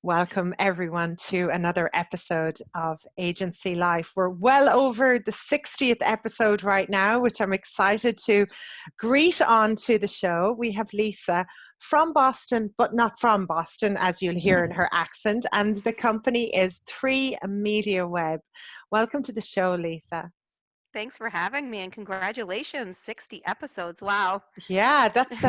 Welcome everyone to another episode of Agency Life. We're well over the 60th episode right now, which I'm excited to greet on to the show. We have Lysa from Boston, but not from Boston, as you'll hear in her accent. And the company is 3 Media Web. Welcome to the show, Lysa. Thanks for having me and congratulations, 60 episodes. Wow. Yeah, that's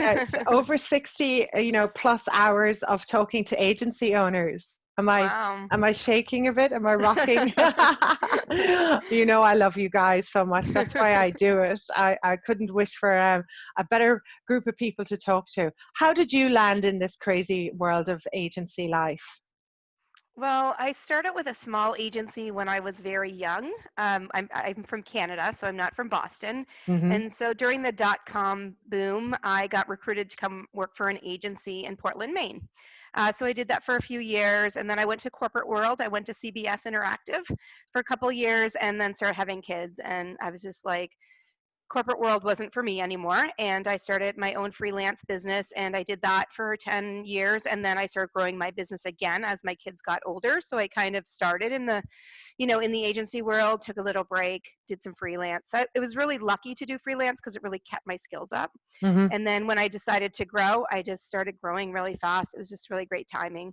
over 60, plus hours of talking to agency owners. Am I Wow. am I shaking a bit? Am I rocking? I love you guys so much. That's why I do it. I couldn't wish for a better group of people to talk to. How did you land in this crazy world of agency life? Well, I started with a small agency when I was very young. I'm from Canada, so I'm not from Boston. Hmm. And so during the dot-com boom, I got recruited to come work for an agency in Portland, Maine. So I did that for a few years, and then I went to corporate world. I went to CBS Interactive for a couple years, and then started having kids. And I was just like, corporate world wasn't for me anymore, and I started my own freelance business, and I did that for 10 years, and then I started growing my business again as my kids got older. So I kind of started in the agency world, took a little break, did some freelance. So it was really lucky to do freelance because it really kept my skills up. Hmm. And then when I decided to grow, I just started growing really fast. It was just really great timing.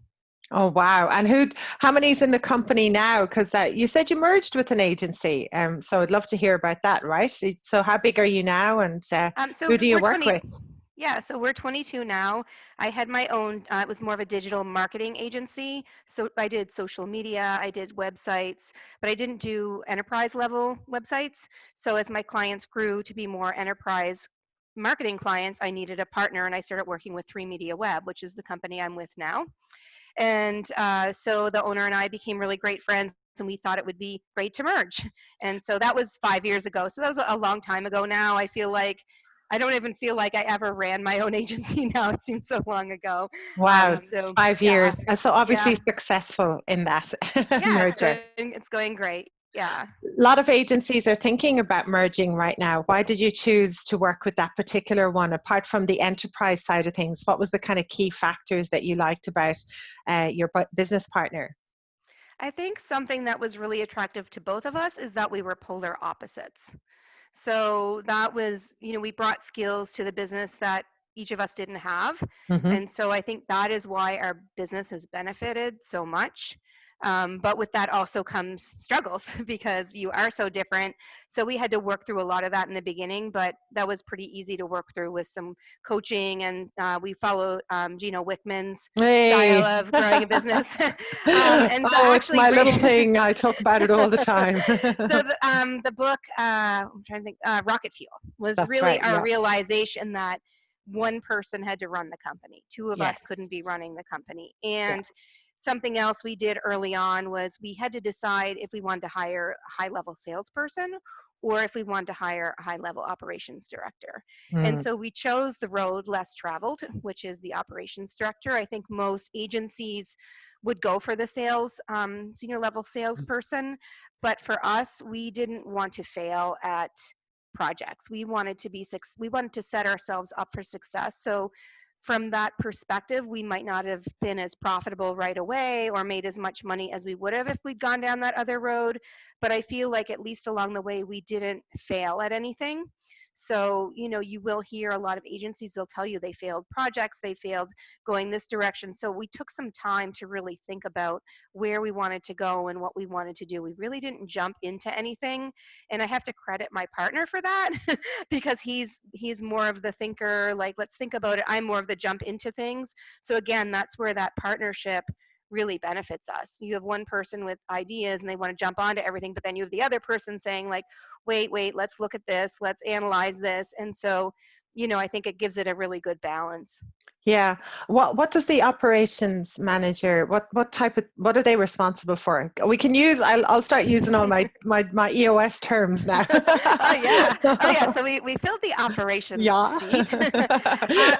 Oh, wow. And how many's in the company now? Because you said you merged with an agency. So I'd love to hear about that, right? So how big are you now, and So who do you we're work 20. with? Yeah, so we're 22 now. I had my own, it was more of a digital marketing agency. So I did social media, I did websites, but I didn't do enterprise level websites. So as my clients grew to be more enterprise marketing clients, I needed a partner, and I started working with 3 Media Web, which is the company I'm with now. And so the owner and I became really great friends, and we thought it would be great to merge. And so that was 5 years ago. So that was a long time ago now. I don't even feel like I ever ran my own agency now. It seems so long ago. Wow, So 5 years. yeah, So yeah, obviously successful in that yeah. merger. It's going great. Yeah. A lot of agencies are thinking about merging right now. Why did you choose to work with that particular one? Apart from the enterprise side of things, what was the kind of key factors that you liked about your business partner? I think something that was really attractive to both of us is that we were polar opposites. So that was, we brought skills to the business that each of us didn't have. Hmm. And so I think that is why our business has benefited so much. But with that also comes struggles because you are so different. So we had to work through a lot of that in the beginning, but that was pretty easy to work through with some coaching. And we follow Gino Wickman's style Hey. of growing a business. And so Oh, it's actually, my little thing. I talk about it all the time. so the book, I'm trying to think, Rocket Fuel, was That's really right. our Yeah. realization that one person had to run the company. Two of Yes. us couldn't be running the company. Yeah. And something else we did early on was we had to decide if we wanted to hire a high level salesperson or if we wanted to hire a high level operations director. And Mm. so we chose the road less traveled, which is the operations director. I think most agencies would go for the senior level salesperson. But for us, we didn't want to fail at projects. We wanted to set ourselves up for success. So from that perspective, we might not have been as profitable right away or made as much money as we would have if we'd gone down that other road. But I feel like at least along the way, we didn't fail at anything. So, you will hear a lot of agencies, they'll tell you they failed projects, they failed going this direction. So we took some time to really think about where we wanted to go and what we wanted to do. We really didn't jump into anything. And I have to credit my partner for that because he's more of the thinker, like, let's think about it. I'm more of the jump into things. So again, that's where that partnership really benefits us. You have one person with ideas and they want to jump onto everything, but then you have the other person saying like, wait, let's look at this, let's analyze this. And so, I think it gives it a really good balance. Yeah. What does the operations manager, what are they responsible for? We can use, I'll start using all my EOS terms now. Oh yeah. Oh yeah. So we filled the operations Yeah. seat.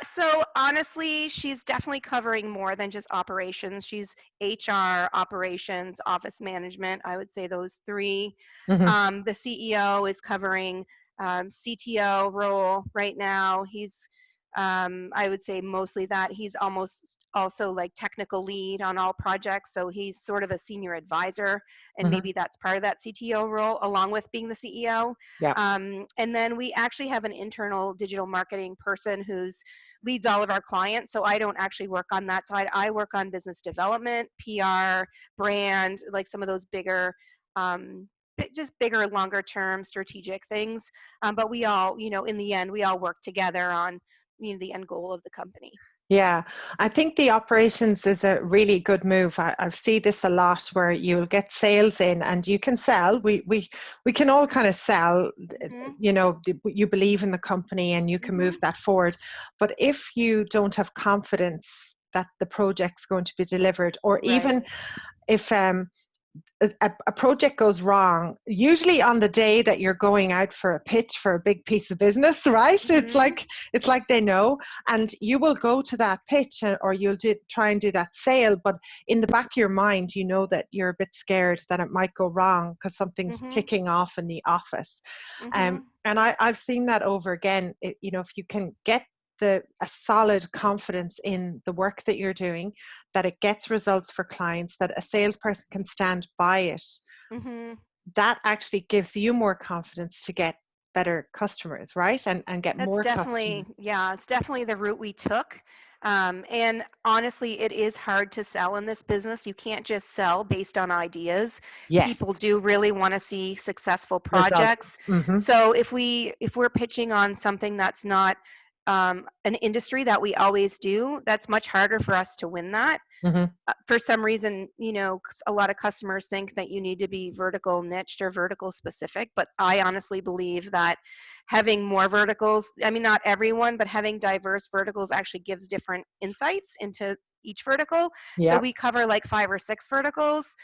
So honestly, she's definitely covering more than just operations. She's HR, operations, office management. I would say those three. Mhm. The CEO is covering CTO role right now. He's I would say mostly that. He's almost also like technical lead on all projects, so he's sort of a senior advisor, and Hmm. maybe that's part of that CTO role, along with being the CEO. Yeah. And then we actually have an internal digital marketing person who's leads all of our clients. So I don't actually work on that side. I work on business development, PR, brand, like some of those bigger, just bigger, longer term strategic things. But we all, in the end, we all work together on, the end goal of the company. Yeah, I think the operations is a really good move. I've seen this a lot where you'll get sales in and you can sell. We can all kind of sell, Mm-hmm. you believe in the company and you can Mm-hmm. move that forward. But if you don't have confidence that the project's going to be delivered, or Right. even if a project goes wrong, usually on the day that you're going out for a pitch for a big piece of business, right? Mm-hmm. It's like they know, and you will go to that pitch or you'll try and do that sale, but in the back of your mind, you know that you're a bit scared that it might go wrong because something's Mm-hmm. kicking off in the office. Mm-hmm. And I've seen that over again. If you can get a solid confidence in the work that you're doing, that it gets results for clients, that a salesperson can stand by it, Mm-hmm. that actually gives you more confidence to get better customers, right? And get That's more definitely, customers. yeah, it's definitely the route we took. And honestly, it is hard to sell in this business. You can't just sell based on ideas. Yes, People do really want to see successful results. projects. Mm-hmm. So if we're pitching on something that's not an industry that we always do, that's much harder for us to win that. Mm-hmm. For some reason, a lot of customers think that you need to be vertical niched or vertical specific, but I honestly believe that having more verticals, I mean, not everyone, but having diverse verticals actually gives different insights into each vertical. So Yep. we cover like 5 or 6 verticals.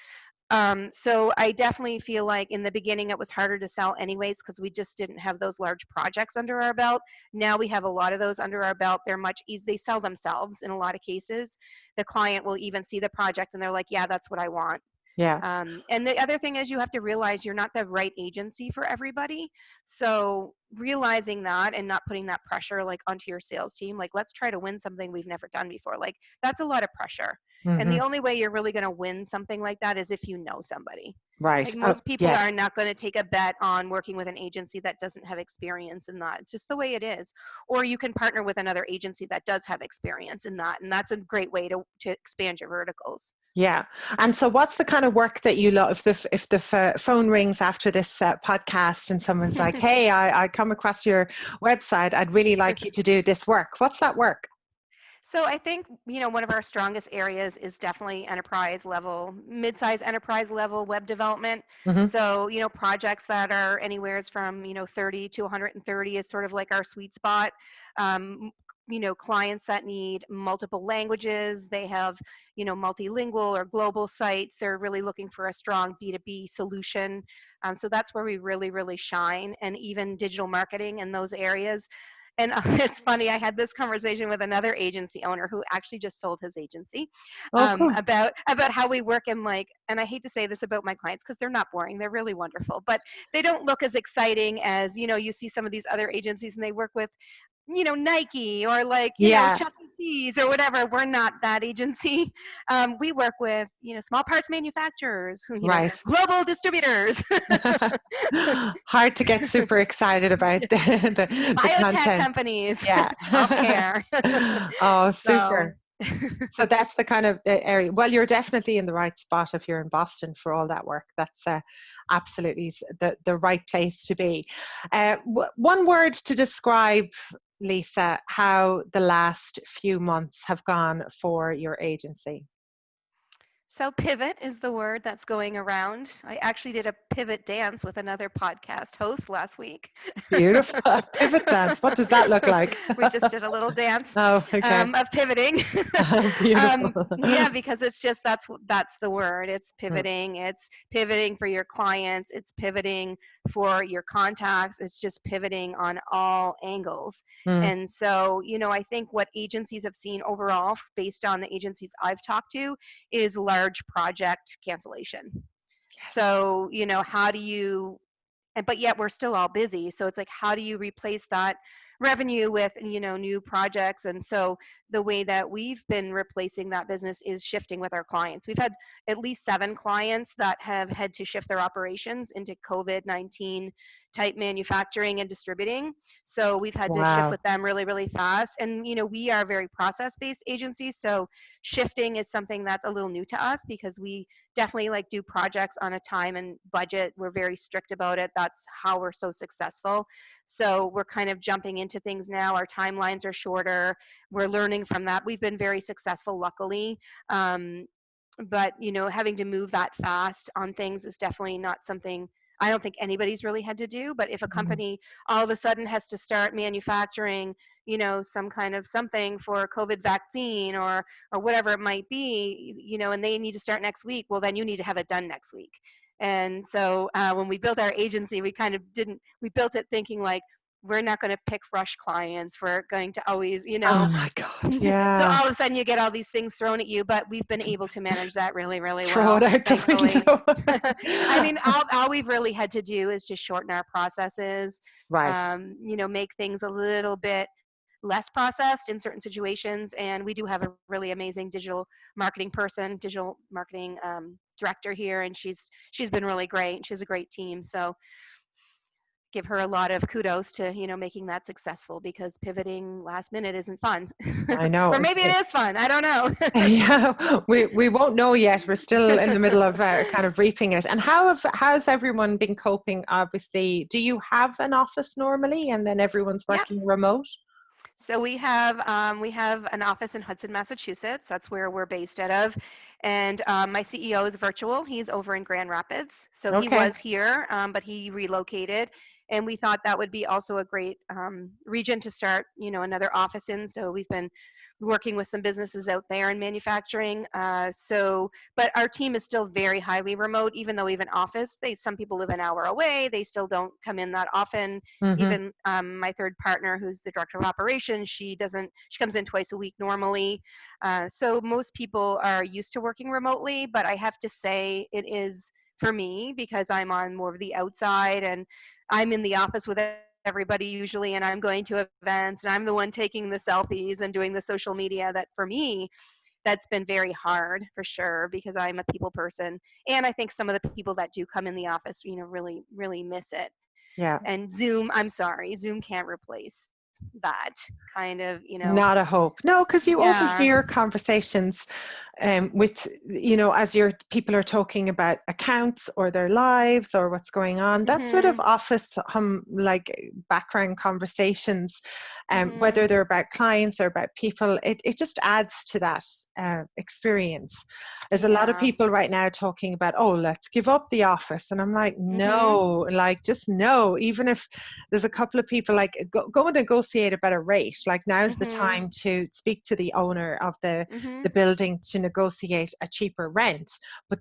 So I definitely feel like in the beginning it was harder to sell anyways because we just didn't have those large projects under our belt. Now we have a lot of those under our belt. They're much easier. They sell themselves in a lot of cases. The client will even see the project and they're like, yeah, that's what I want. Yeah. And the other thing is you have to realize you're not the right agency for everybody. So realizing that and not putting that pressure like onto your sales team, like let's try to win something we've never done before. Like that's a lot of pressure. And Mm-hmm. the only way you're really going to win something like that is if you know somebody. Right. Like Oh, most people yes. are not going to take a bet on working with an agency that doesn't have experience in that. It's just the way it is. Or you can partner with another agency that does have experience in that. And that's a great way to expand your verticals. Yeah. And so what's the kind of work that you love? If the phone rings after this podcast and someone's like, hey, I come across your website, I'd really like you to do this work. What's that work? So I think, one of our strongest areas is definitely enterprise level, mid-size enterprise level web development. Mm-hmm. So, projects that are anywhere from, 30 to 130 is sort of like our sweet spot. Um, clients that need multiple languages, they have, multilingual or global sites. They're really looking for a strong B2B solution. So that's where we really, really shine. And even digital marketing in those areas. And it's funny, I had this conversation with another agency owner who actually just sold his agency, Oh, cool. about how we work. And like, and I hate to say this about my clients because they're not boring, they're really wonderful, but they don't look as exciting as, you see some of these other agencies and they work with, Nike or like, Yeah. Chuck E. Cheese or whatever. We're not that agency. We work with, small parts manufacturers who, Right. they're global distributors. Hard to get super excited about the Biotech content. companies, Yeah. healthcare. Oh, So, super. So that's the kind of area. Well, you're definitely in the right spot if you're in Boston for all that work. That's absolutely the right place to be. One word to describe, Lysa, how the last few months have gone for your agency. so pivot is the word that's going around. I actually did a pivot dance with another podcast host last week. Beautiful. Pivot dance. What does that look like? We just did a little dance Oh, okay. of pivoting. Beautiful. Yeah, because it's just that's the word. It's Mm, pivoting. It's pivoting for your clients. It's pivoting for your contacts. It's just pivoting on all angles. mm. And so, I think what agencies have seen overall, based on the agencies I've talked to, is large project cancellation. Yes. So, how do you but yet we're still all busy. So it's like, how do you replace that revenue with, new projects. And so the way that we've been replacing that business is shifting with our clients. We've had at least 7 clients that have had to shift their operations into COVID-19 type manufacturing and distributing. So we've had to shift Wow. with them really, really fast. And, we are a very process-based agency. So shifting is something that's a little new to us, because we definitely like do projects on a time and budget. We're very strict about it. That's how we're so successful. So we're kind of jumping into things now. Our timelines are shorter. We're learning from that. We've been very successful, luckily. But having to move that fast on things is definitely not something I don't think anybody's really had to do. But if a Mhm. company all of a sudden has to start manufacturing, some kind of something for a COVID vaccine, or whatever it might be, and they need to start next week, well, then you need to have it done next week. And so when we built our agency, we kind of didn't, we built it thinking like, we're not going to pick rush clients. We're going to always, Oh my God. so Yeah. all of a sudden you get all these things thrown at you, but we've been able Just to manage that really, really throw it well, out the thankfully. I window. mean, all we've really had to do is just shorten our processes, Right. make things a little bit less processed in certain situations. And we do have a really amazing digital marketing director here, and she's been really great. She has a great team. So give her a lot of kudos to making that successful, because pivoting last minute isn't fun. I know. Or maybe it is fun, I don't know. Yeah, we won't know yet. We're still in the middle of kind of reaping it. And how's everyone been coping? Obviously, do you have an office normally, and then everyone's Yeah. working remote? So we have an office in Hudson, Massachusetts. That's where we're based out of. And my CEO is virtual. He's over in Grand Rapids. So he Okay. was here, but he relocated. And we thought that would be also a great region to start, another office in. So we've been working with some businesses out there in manufacturing. But our team is still very highly remote, even though we have an office. Some people live an hour away. They still don't come in that often. Mm-hmm. Even my third partner, who's the director of operations, she comes in twice a week normally. So most people are used to working remotely, but I have to say it is, for me, because I'm on more of the outside, and I'm in the office with everybody usually, and I'm going to events, and I'm the one taking the selfies and doing the social media, that for me, that's been very hard, for sure, because I'm a people person. And I think some of the people that do come in the office, really, really miss it. Yeah. And Zoom, I'm sorry, Zoom can't replace that kind of, Not a hope. No, because you yeah. overhear conversations with, as your people are talking about accounts or their lives or what's going on. That sort of Mhm. office like background conversations, whether Mhm. they're about clients or about people, it just adds to that experience. There's a lot of Yeah. people right now talking about, oh, let's give up the office, and I'm like, Mhm. no, like just no. Even if there's a couple of people like go and negotiate a better rate. Like now's the Mhm. time to speak to the owner of the Mhm. building to negotiate a cheaper rent, but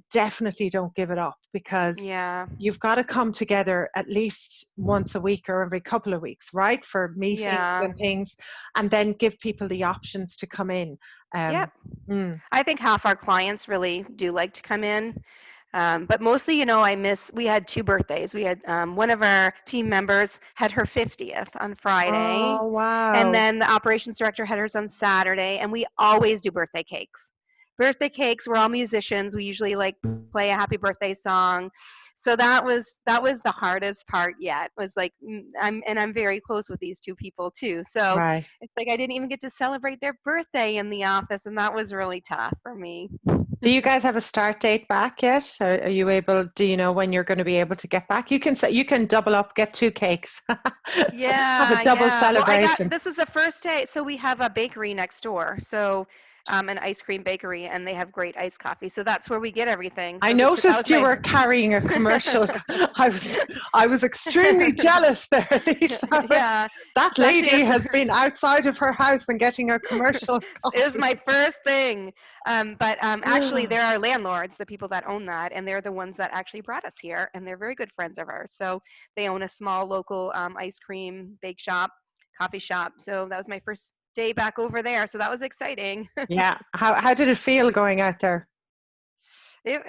definitely don't give it up, because Yeah. you've got to come together at least once a week or every couple of weeks, right, for meetings Yeah. and things, and then give people the options to come in. Yep. Um, mm. I think half our clients really do like to come in. But mostly, we had 2 birthdays. We had one of our team members had her 50th on Friday, Oh and wow! then the operations director had hers on Saturday, and we always do birthday cakes. Birthday cakes, we're all musicians. We usually like play a happy birthday song. So that was the hardest part yet, was like, I'm very close with these 2 people too. So Right. it's like I didn't even get to celebrate their birthday in the office, and that was really tough for me. Do you guys have a start date back yet? Are you able? Do you know when you're going to be able to get back? You can say you can double up, get 2 cakes, have a Yeah, double yeah. Well, celebration. this is the first day. So we have a bakery next door. So an ice cream bakery, and they have great iced coffee. So that's where we get everything. I So that noticed was you my were carrying a commercial. I was I was extremely jealous there, Lisa. yeah. That So actually, lady has been outside of her house and getting a commercial it was coffee. my first thing. But actually, they're our landlords, the people that own that, and they're the ones that actually brought us here, and they're very good friends of ours. So they own a small local ice cream bake shop, coffee shop. So that was my first day back over there. So that was exciting. Yeah. How did it feel going out there?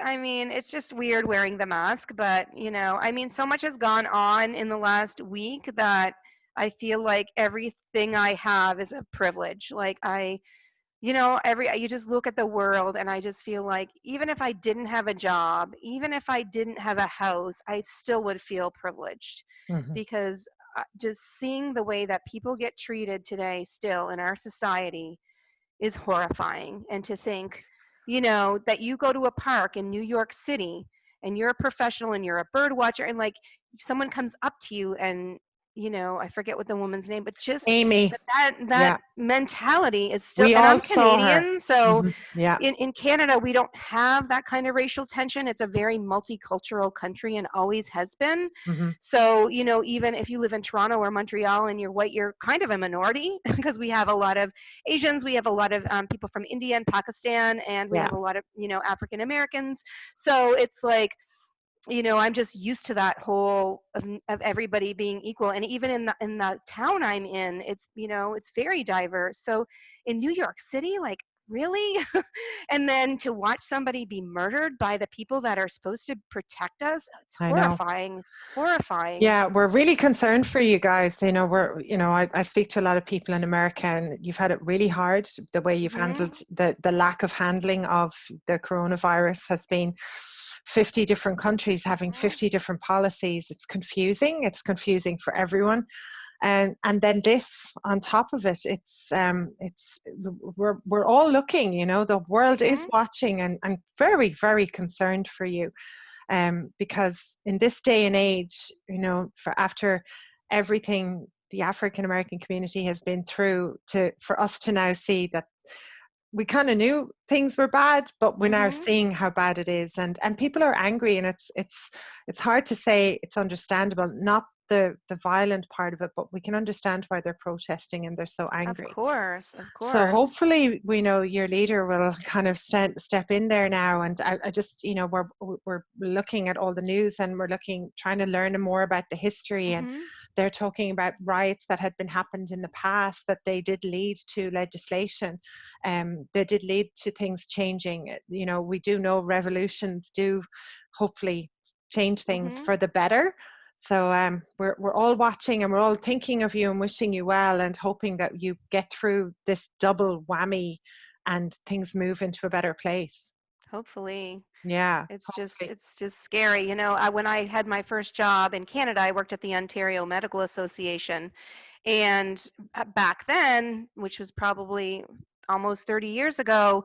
I mean, it's just weird wearing the mask, but I mean, so much has gone on in the last week that I feel like everything I have is a privilege. Like you just look at the world and I just feel like even if I didn't have a job, even if I didn't have a house, I still would feel privileged Hmm. because just seeing the way that people get treated today still in our society is horrifying. And to think, that you go to a park in New York City and you're a professional and you're a bird watcher and like someone comes up to you and, I forget what the woman's name, but just Amy. that Yeah. mentality is still, We and I'm all saw her. Canadian, so Hmm. Yeah. in Canada, we don't have that kind of racial tension. It's a very multicultural country and always has been. Hmm. So, even if you live in Toronto or Montreal and you're white, you're kind of a minority because we have a lot of Asians, we have a lot of people from India and Pakistan, and we Yeah. have a lot of, African Americans. So it's like, I'm just used to that whole of everybody being equal. And even in the town I'm in, it's very diverse. So in New York City, like really? And then to watch somebody be murdered by the people that are supposed to protect us, it's I know. horrifying. It's horrifying. Yeah, we're really concerned for you guys. I speak to a lot of people in America, and you've had it really hard. The way you've Hmm. handled the lack of handling of the coronavirus has been 50 different countries having 50 different policies. It's confusing. It's confusing for everyone. And then this on top of it, it's we're all looking, the world is Hmm. watching, and very, very concerned for you. Because in this day and age, for after everything the African American community has been through, for us to now see that we kind of knew things were bad, but we're now Hmm. seeing how bad it is, and people are angry, and it's hard to say it's understandable, not the violent part of it, but we can understand why they're protesting and they're so Of angry. course, of So course. hopefully, we know your leader will kind of step in there now. And I just, we're looking at all the news, and we're trying to learn more about the history. And Hmm. they're talking about riots that had been happened in the past, that they did lead to legislation. They did lead to things changing. We do know revolutions do hopefully change things Hmm. for the better. So we're all watching, and we're all thinking of you and wishing you well, and hoping that you get through this double whammy and things move into a better place. Hopefully. Yeah, It's just hopefully. it's just scary. When I had my first job in Canada, I worked at the Ontario Medical Association. And back then, which was probably almost 30 years ago,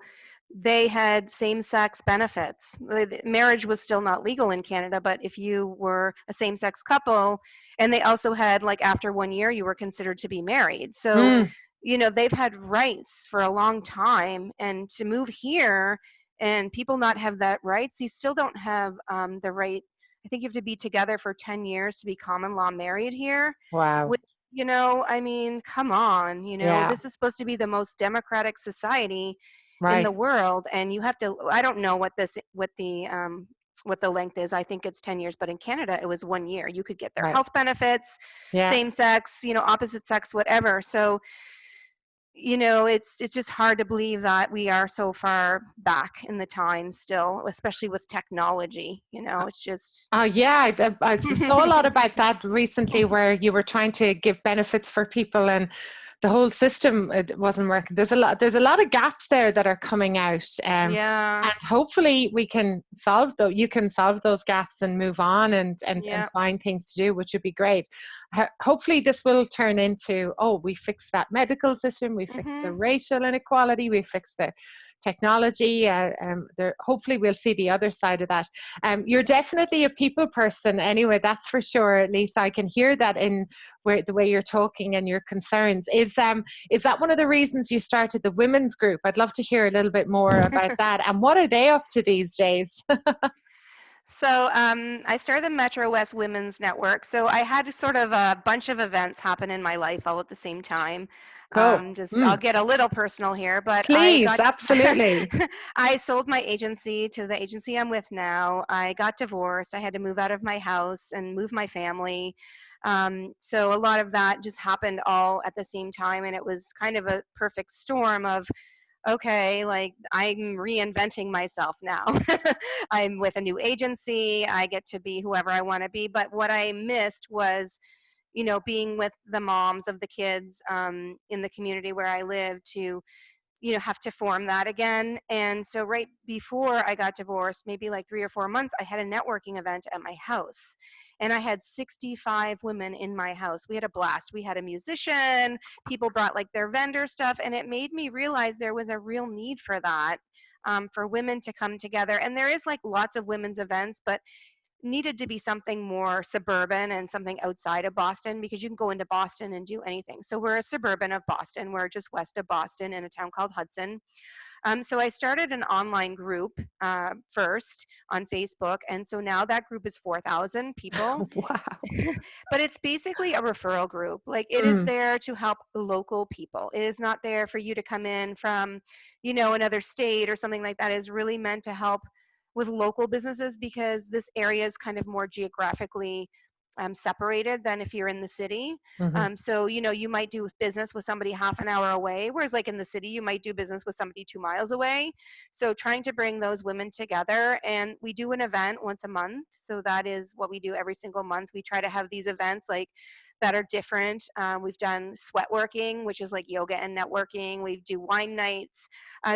they had same-sex benefits. Marriage was still not legal in Canada, but if you were a same-sex couple, and they also had, like, after 1 year, you were considered to be married. So, Mm, they've had rights for a long time, and to move here and people not have that rights, you still don't have the right. I think you have to be together for 10 years to be common law married here, wow. which, I mean, come on, Yeah, this is supposed to be the most democratic society in right, the world, and you have to. I don't know what the length is. I think it's 10 years, but in Canada it was 1 year. You could get their right. health benefits, Yeah. same sex, opposite sex, whatever. So it's just hard to believe that we are so far back in the time still, especially with technology. It's just. Yeah, I saw a lot about that recently, where you were trying to give benefits for people, and the whole system, it wasn't working. There's a lot of gaps there that are coming out, Yeah. and hopefully we can solve those. You can solve those gaps and move on, and Yeah. find things to do, which would be great. Hopefully this will turn into, oh, we fix that medical system, we fix the Mhm. racial inequality, we fix the technology. Hopefully we'll see the other side of that. You're definitely a people person anyway, that's for sure, Lisa. I can hear that in the way you're talking and your concerns. Is that one of the reasons you started the women's group? I'd love to hear a little bit more about that. And what are they up to these days? So I started the Metro West Women's Network. So I had sort of a bunch of events happen in my life all at the same time. Cool. Just I'll get a little personal here, but I Please, got absolutely. I sold my agency to the agency I'm with now. I got divorced. I had to move out of my house and move my family. So a lot of that just happened all at the same time, and it was kind of a perfect storm of okay, like I'm reinventing myself now. I'm with a new agency. I get to be whoever I want to be. But what I missed was, being with the moms of the kids in the community where I live to have to form that again. And so right before I got divorced, maybe like 3 or 4 months, I had a networking event at my house. And I had 65 women in my house. We had a blast. We had a musician, people brought like their vendor stuff, and it made me realize there was a real need for that, for women to come together. And there is like lots of women's events, but needed to be something more suburban and something outside of Boston, because you can go into Boston and do anything. So we're a suburban of Boston. We're just west of Boston in a town called Hudson. So I started an online group first on Facebook, and so now that group is 4,000 people. Wow. But it's basically a referral group. Like, it is Mm. there to help local people. It is not there for you to come in from, another state or something like that. It is really meant to help with local businesses, because this area is kind of more geographically separated than if you're in the city. Hmm. So, you might do business with somebody half an hour away, whereas like in the city, you might do business with somebody 2 miles away. So trying to bring those women together, and we do an event once a month. So that is what we do every single month. We try to have these events like that are different. We've done sweat working, which is like yoga and networking. We do wine nights.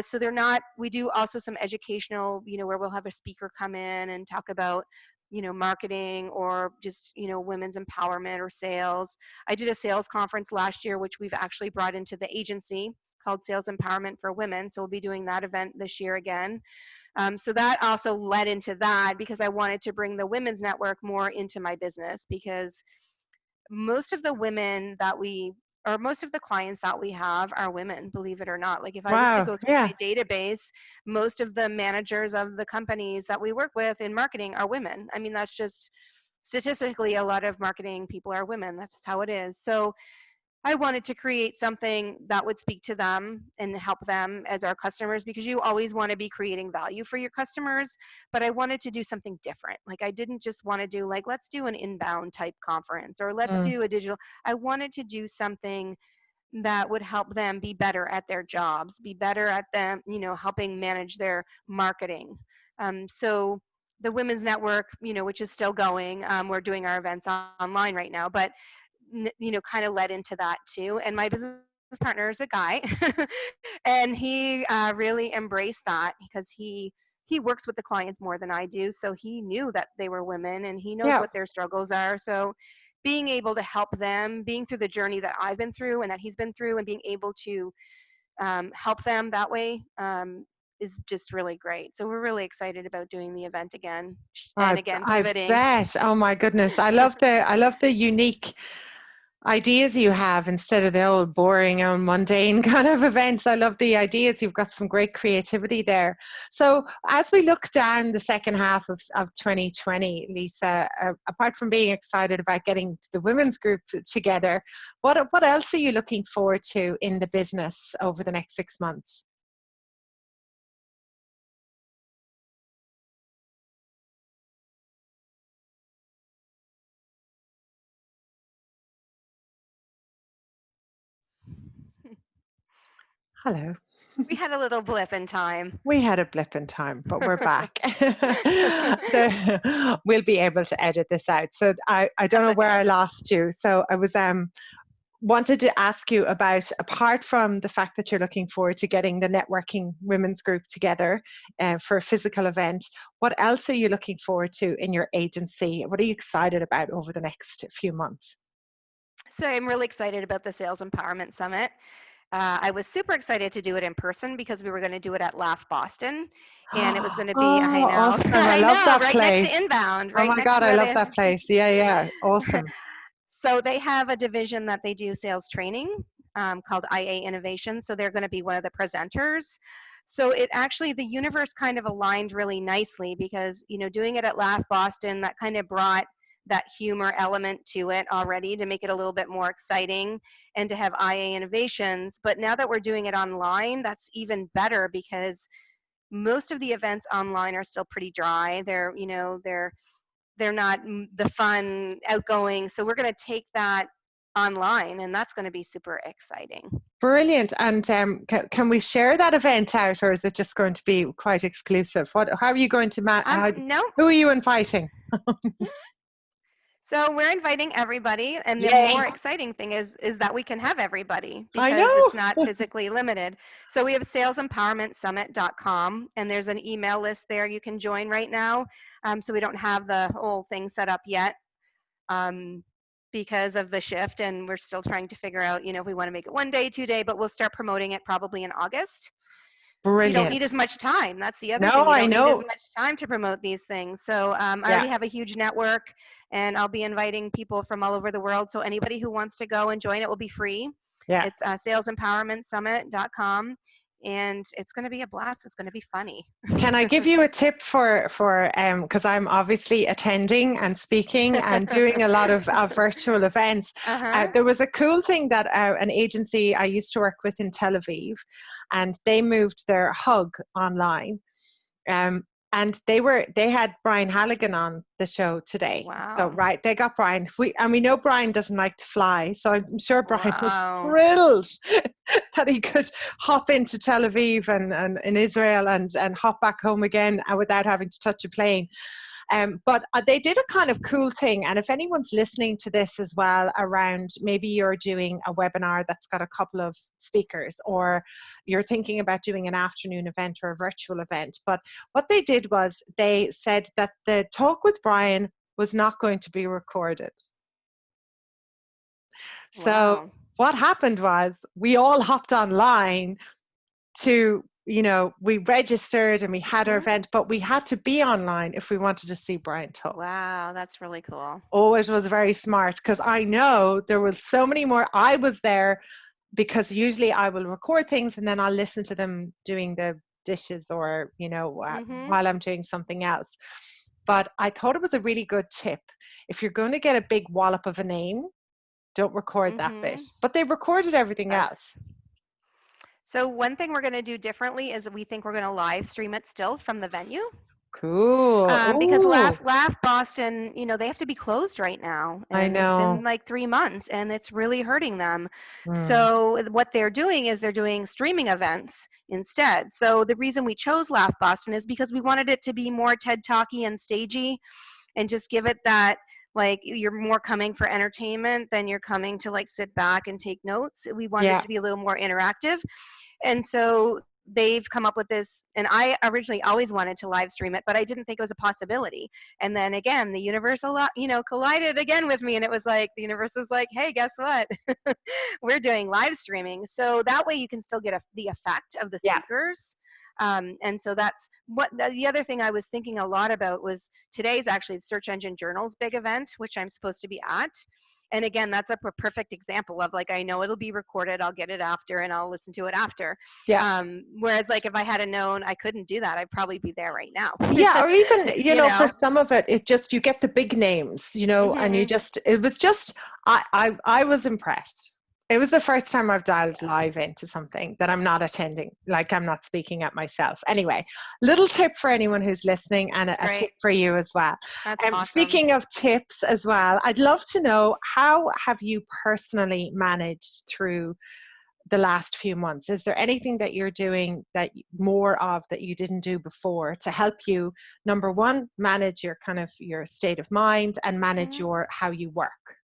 So they're not, we do also some educational, where we'll have a speaker come in and talk about, marketing, or just, women's empowerment or sales. I did a sales conference last year, which we've actually brought into the agency, called Sales Empowerment for Women. So we'll be doing that event this year again. So that also led into that, because I wanted to bring the women's network more into my business, because most of the women that we or most of the clients that we have are women, believe it or not. Like, if I was to Wow. go through Yeah. my database, most of the managers of the companies that we work with in marketing are women. I mean, that's just statistically, a lot of marketing people are women. That's just how it is. So I wanted to create something that would speak to them and help them as our customers, because you always want to be creating value for your customers. But I wanted to do something different. Like, I didn't just want to do like, let's do an inbound type conference, or let's Mm. do a digital. I wanted to do something that would help them be better at their jobs, be better at them, helping manage their marketing. So the Women's Network, which is still going, we're doing our events online right now, but kind of led into that too. And my business partner is a guy, and he really embraced that, because he works with the clients more than I do, so he knew that they were women, and he knows Yeah. what their struggles are. So being able to help them, being through the journey that I've been through and that he's been through, and being able to help them that way, is just really great. So we're really excited about doing the event again, and again I pivoting. bet. Oh my goodness. I love the unique ideas you have instead of the old boring and mundane kind of events. I love the ideas. You've got some great creativity there. So as we look down the second half of 2020, Lysa, apart from being excited about getting the women's group together, what else are you looking forward to in the business over the next 6 months? Hello. We had a little blip in time. We had a blip in time, but we're back. We'll be able to edit this out. So I don't That's know where okay. I lost you. So I was wanted to ask you about, apart from the fact that you're looking forward to getting the networking women's group together for a physical event, what else are you looking forward to in your agency? What are you excited about over the next few months? So I'm really excited about the Sales Empowerment Summit. I was super excited to do it in person, because we were going to do it at Laugh Boston, and it was going to be, I Oh, know, awesome. I I love know, that right next place. to Inbound, Oh right my next God, to I where love they, that place. Yeah, yeah. Awesome. so they have a division that they do sales training, called IA Innovation. So they're going to be one of the presenters. So it actually, the universe kind of aligned really nicely, because, doing it at Laugh Boston, that kind of brought that humor element to it already to make it a little bit more exciting, and to have IA Innovations. But now that we're doing it online, that's even better, because most of the events online are still pretty dry. They're not the fun, outgoing. So we're going to take that online, and that's going to be super exciting. Brilliant. And can we share that event out, or is it just going to be quite exclusive? How are you going to No, who are you inviting? So we're inviting everybody, and the Yay. more exciting thing is that we can have everybody I because know. it's not physically limited. So we have salesempowermentsummit.com, and there's an email list there you can join right now. So we don't have the whole thing set up yet, um, because of the shift, and we're still trying to figure out, if we want to make it 1 day, 2 day, but we'll start promoting it probably in August. You don't need Brilliant. as much time. That's the other No, thing. You I don't need as know. much time to promote these things. So I Yeah. already have a huge network, and I'll be inviting people from all over the world. So anybody who wants to go and join it will be free. Yeah. It's salesempowermentsummit.com, and it's going to be a blast. It's going to be funny. Can I give you a tip for because I'm obviously attending and speaking and doing a lot of virtual events. Uh-huh. There was a cool thing that an agency I used to work with in Tel Aviv, and they moved their hug online. Um, and they had Brian Halligan on the show today. So Wow. right, they got Brian. We know Brian doesn't like to fly, so I'm sure Brian was Wow. thrilled that he could hop into Tel Aviv and in Israel and hop back home again without having to touch a plane. But they did a kind of cool thing. And if anyone's listening to this as well, around maybe you're doing a webinar that's got a couple of speakers, or you're thinking about doing an afternoon event or a virtual event. But what they did was they said that the talk with Brian was not going to be recorded. So Wow. what happened was we all hopped online to, we registered and we had our Hmm. event, but we had to be online if we wanted to see Brian talk. Wow, that's really cool. Oh, it was very smart, because I know there was so many more. I was there because usually I will record things and then I'll listen to them doing the dishes or, Hmm. while I'm doing something else. But I thought it was a really good tip. If you're going to get a big wallop of a name, don't record that bit. Hmm. But they recorded everything else. Nice. So one thing we're going to do differently is we think we're going to live stream it still from the venue. Cool. Because Ooh, Laugh Boston, they have to be closed right now, I and it's been know. like 3 months, and it's really hurting them. Mm, So what they're doing is they're doing streaming events instead. So the reason we chose Laugh Boston is because we wanted it to be more TED Talky and stagey, and just give it that, like, you're more coming for entertainment than you're coming to like sit back and take notes. We wanted it yeah. to be a little more interactive, and so they've come up with this, and I originally always wanted to live stream it, but I didn't think it was a possibility. And then again, the universe a lot, collided again with me, and it was like the universe was like, hey, guess what? We're doing live streaming, so that way you can still get the effect of the Yeah. speakers. And so that's what the other thing I was thinking a lot about was today's actually the Search Engine Journal's big event, which I'm supposed to be at. And again, that's a perfect example of, like, I know it'll be recorded, I'll get it after, and I'll listen to it after. Yeah. Whereas, like, if I had known I couldn't do that, I'd probably be there right now. Yeah, or even, you for know? some of it, it just, you get the big names, and Hmm. it was just, I was impressed. It was the first time I've dialed live into something that I'm not attending, like I'm not speaking at myself. Anyway, little tip for anyone who's listening, and That's a tip great. for you as well. That's awesome. Speaking of tips as well, I'd love to know, how have you personally managed through the last few months? Is there anything that you're doing more of that you didn't do before to help you, number one, manage your kind of your state of mind and manage Hmm. your how you work?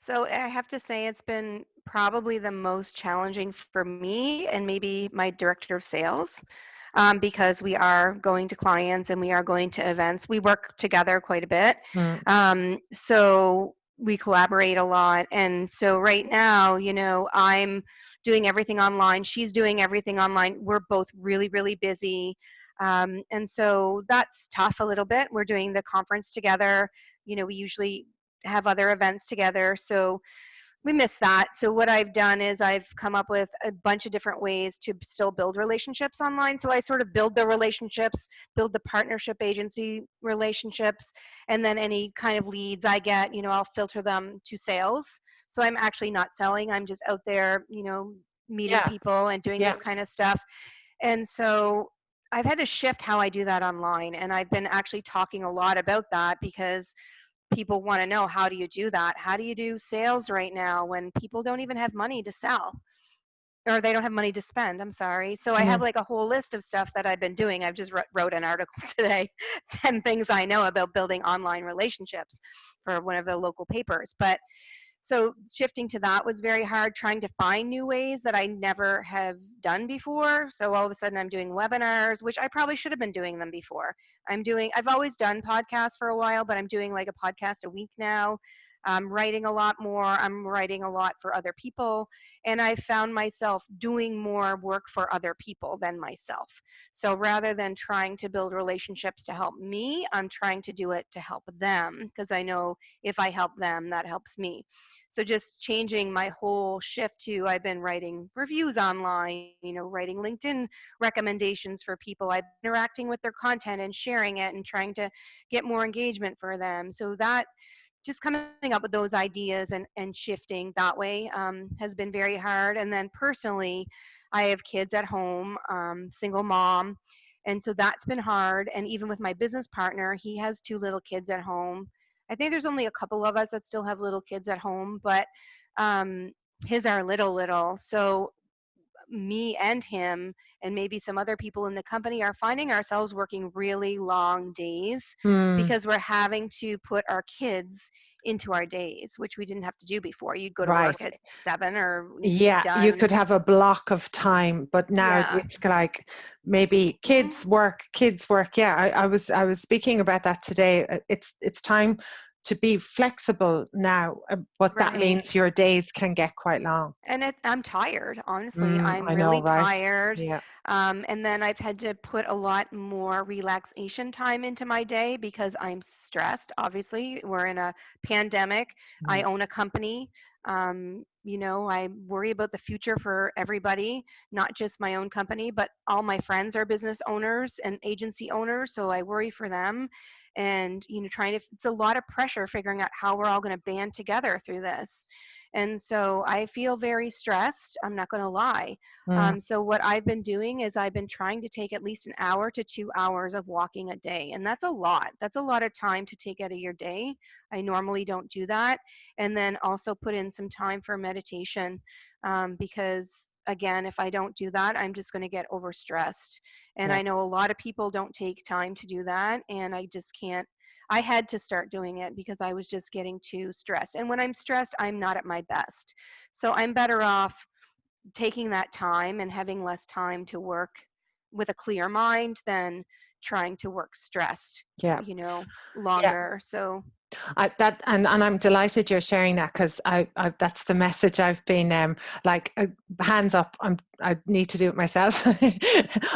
So I have to say it's been probably the most challenging for me and maybe my director of sales, because we are going to clients and we are going to events. We work together quite a bit. Mm, So we collaborate a lot. And so right now, I'm doing everything online. She's doing everything online. We're both really, really busy. And so that's tough a little bit. We're doing the conference together. We usually have other events together. So we miss that. So what I've done is I've come up with a bunch of different ways to still build relationships online. So I sort of build the relationships, build the partnership agency relationships, and then any kind of leads I get, I'll filter them to sales. So I'm actually not selling. I'm just out there, meeting yeah, people and doing yeah, this kind of stuff. And so I've had to shift how I do that online. And I've been actually talking a lot about that because people want to know, how do you do that? How do you do sales right now when people don't even have money to sell? or they don't have money to spend. I'm sorry. So I have Mhm. like a whole list of stuff that I've been doing. I've just wrote an article today, 10 things I know about building online relationships for one of the local papers. But so shifting to that was very hard, trying to find new ways that I never have done before. So all of a sudden I'm doing webinars, which I probably should have been doing them before. I've always done podcasts for a while, but I'm doing like a podcast a week now. I'm writing a lot more. I'm writing a lot for other people. And I found myself doing more work for other people than myself. So rather than trying to build relationships to help me, I'm trying to do it to help them, because I know if I help them, that helps me. So just changing my whole shift to, I've been writing reviews online, writing LinkedIn recommendations for people. I've been interacting with their content and sharing it and trying to get more engagement for them. So that, just coming up with those ideas and shifting that way has been very hard. And then personally, I have kids at home, single mom. And so that's been hard. And even with my business partner, he has two little kids at home. I think there's only a couple of us that still have little kids at home, but um, his are little. So me and him and maybe some other people in the company are finding ourselves working really long days Mm, because we're having to put our kids into our days, which we didn't have to do before. You'd go to right. work at 7 or you'd be Yeah, you done. could have a block of time, but now Yeah. it's like maybe Hmm. kids work. Yeah, I was speaking about that today. It's time to be flexible now, but that Right. means your days can get quite long. And I'm tired, honestly. I'm I know, really right? tired. Yeah. And then I've had to put a lot more relaxation time into my day because I'm stressed. Obviously, we're in a pandemic. I Mm. own a company. I worry about the future for everybody, not just my own company, but all my friends are business owners and agency owners. So I worry for them. And, it's a lot of pressure figuring out how we're all going to band together through this. And so I feel very stressed. I'm not going to lie. Mm, So what I've been doing is I've been trying to take at least an hour to 2 hours of walking a day. And that's a lot. That's a lot of time to take out of your day. I normally don't do that. And then also put in some time for meditation because, again, if I don't do that, I'm just going to get overstressed. And yeah. I know a lot of people don't take time to do that. And I just can't. I had to start doing it because I was just getting too stressed. And when I'm stressed, I'm not at my best. So I'm better off taking that time and having less time to work with a clear mind than trying to work stressed, Yeah. Yeah. longer. So, And I'm delighted you're sharing that, because I that's the message I've been like hands up. I need to do it myself,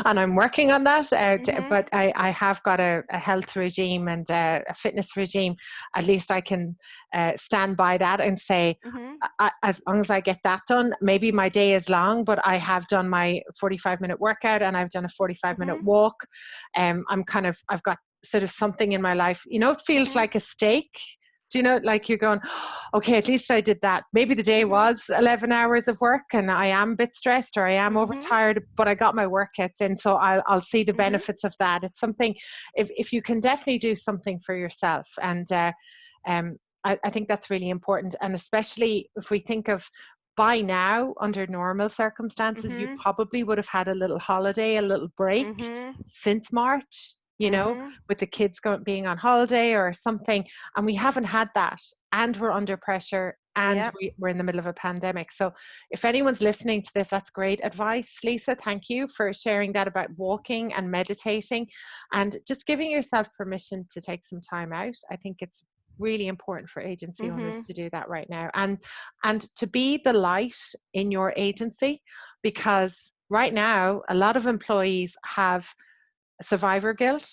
and I'm working on that. mhm, But I have got a health regime and a fitness regime. At least I can stand by that and say, mhm, as long as I get that done, maybe my day is long, but I have done my 45-minute workout and I've done a 45-minute mhm, walk. I've got sort of something in my life, it feels mhm, like a stake. Do you know, like you're going, okay, at least I did that. Maybe the day mhm, was 11 hours of work and I am a bit stressed or I am mhm, overtired, but I got my workouts in. So I'll see the mhm, benefits of that. It's something, if you can definitely do something for yourself. And um, I think that's really important. And especially if we think of, by now, under normal circumstances, you mhm, probably would have had a little holiday, a little break mhm, since March, mhm. with the kids being on holiday or something. And we haven't had that. And we're under pressure and Yep. we're in the middle of a pandemic. So if anyone's listening to this, that's great advice. Lysa, thank you for sharing that about walking and meditating and just giving yourself permission to take some time out. I think it's really important for agency owners Mhm. to do that right now, and to be the light in your agency, because right now a lot of employees have survivor guilt.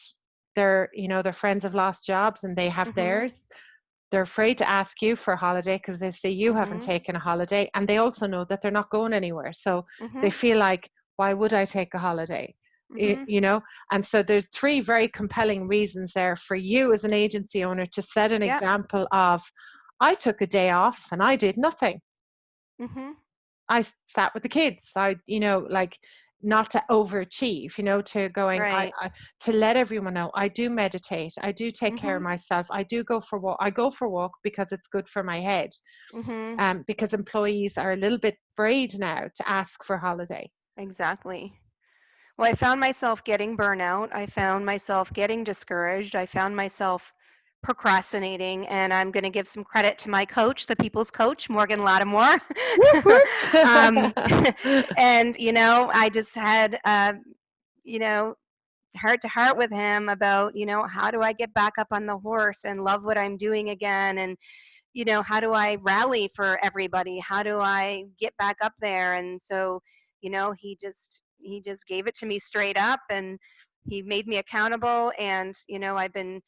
Their friends have lost jobs and they have Mhm. theirs. They're afraid to ask you for a holiday because they say you haven't Mhm. taken a holiday, and they also know that they're not going anywhere. So they Mhm. feel like, why would I take a holiday? Y- Mhm. You know, and so there's three very compelling reasons there for you as an agency owner to set an Yep. example of, I took a day off and I did nothing. Mhm. I sat with the kids. Like, not to overachieve, you know, to going, Right. to let everyone know I do meditate, I do take care of Mhm. myself, I do go for walk, I go for walk because it's good for my head. Mhm. Because employees are a little bit afraid now to ask for holiday. Exactly. Well, I found myself getting burnout. I found myself getting discouraged. I found myself procrastinating, and I'm going to give some credit to my coach, the people's coach, Morgan Lattimore. Whoop, um, whoop. and I just had you know heart to heart with him about how do I get back up on the horse and love what I'm doing again, and how do I rally for everybody? How do I get back up there? And so, he just gave it to me straight up, and he made me accountable. And I've been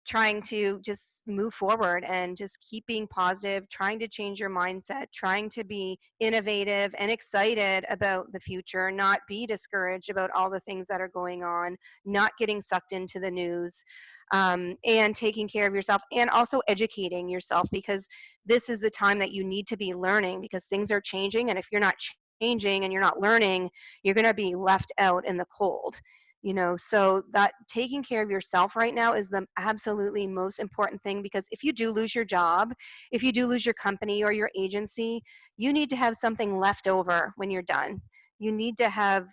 trying to just move forward and just keep being positive, trying to change your mindset, trying to be innovative and excited about the future, not be discouraged about all the things that are going on, not getting sucked into the news, and taking care of yourself and also educating yourself, because this is the time that you need to be learning, because things are changing. And if you're not changing and you're not learning, you're going to be left out in the cold. So that taking care of yourself right now is the absolutely most important thing, because if you do lose your job, if you do lose your company or your agency, you need to have something left over when you're done. You need to have,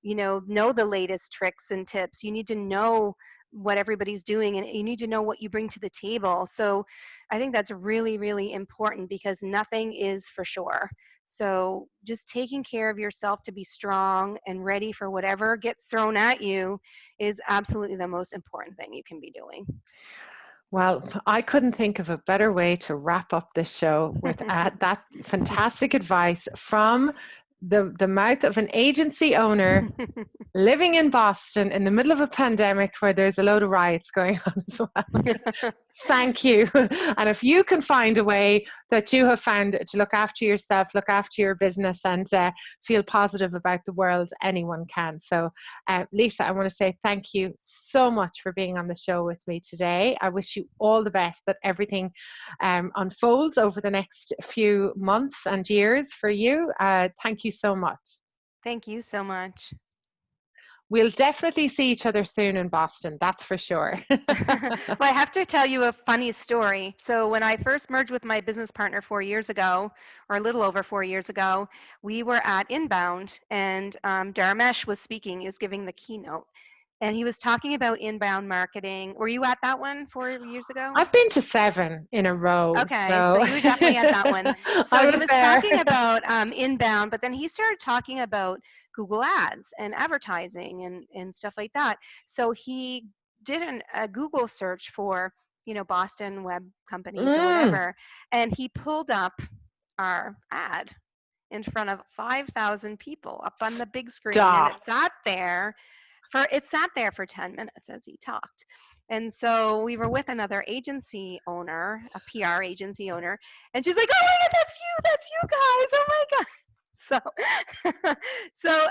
know the latest tricks and tips. You need to know what everybody's doing, and you need to know what you bring to the table. So I think that's really, really important, because nothing is for sure. So just taking care of yourself to be strong and ready for whatever gets thrown at you is absolutely the most important thing you can be doing. Well, I couldn't think of a better way to wrap up this show with that fantastic advice from the mouth of an agency owner living in Boston in the middle of a pandemic where there's a load of riots going on as well. Thank you. And if you can find a way that you have found to look after yourself, look after your business, and feel positive about the world, anyone can. So, Lysa, I want to say thank you so much for being on the show with me today. I wish you all the best, that everything unfolds over the next few months and years for you. Thank you so much. Thank you so much. We'll definitely see each other soon in Boston, that's for sure. Well, I have to tell you a funny story. So when I first merged with my business partner 4 years ago, or a little over 4 years ago, we were at Inbound, and Dharmesh was speaking. He was giving the keynote, and he was talking about inbound marketing. Were you at that one 4 years ago? I've been to 7 in a row, Okay, so so you were definitely at that one. So I he was was there. talking about inbound, but then he started talking about Google Ads and advertising and stuff like that. So he did a Google search for, Boston web companies or Mm, whatever, and he pulled up our ad in front of 5,000 people up on the big screen, and it stop. sat there for 10 minutes as he talked. And so we were with another agency owner, a PR agency owner, and she's like, "Oh my God, that's you guys! Oh my God!" So, so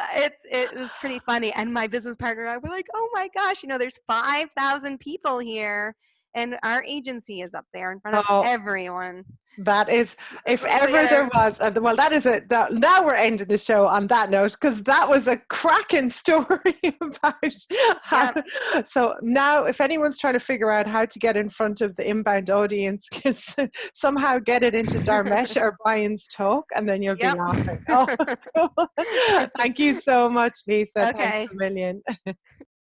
it was pretty funny. And my business partner and I were like, "Oh my gosh, there's 5,000 people here, and our agency is up there in front of Oh, everyone." that is, if So ever there was, well, that is it. Now we're ending the show on that note, because that was a cracking story about how. Yep. So now, if anyone's trying to figure out how to get in front of the inbound audience, somehow get it into Dharmesh or Brian's talk, and then you'll be Yep. laughing. Oh, cool. Thank you so much, Lysa. Thanks Okay. a million.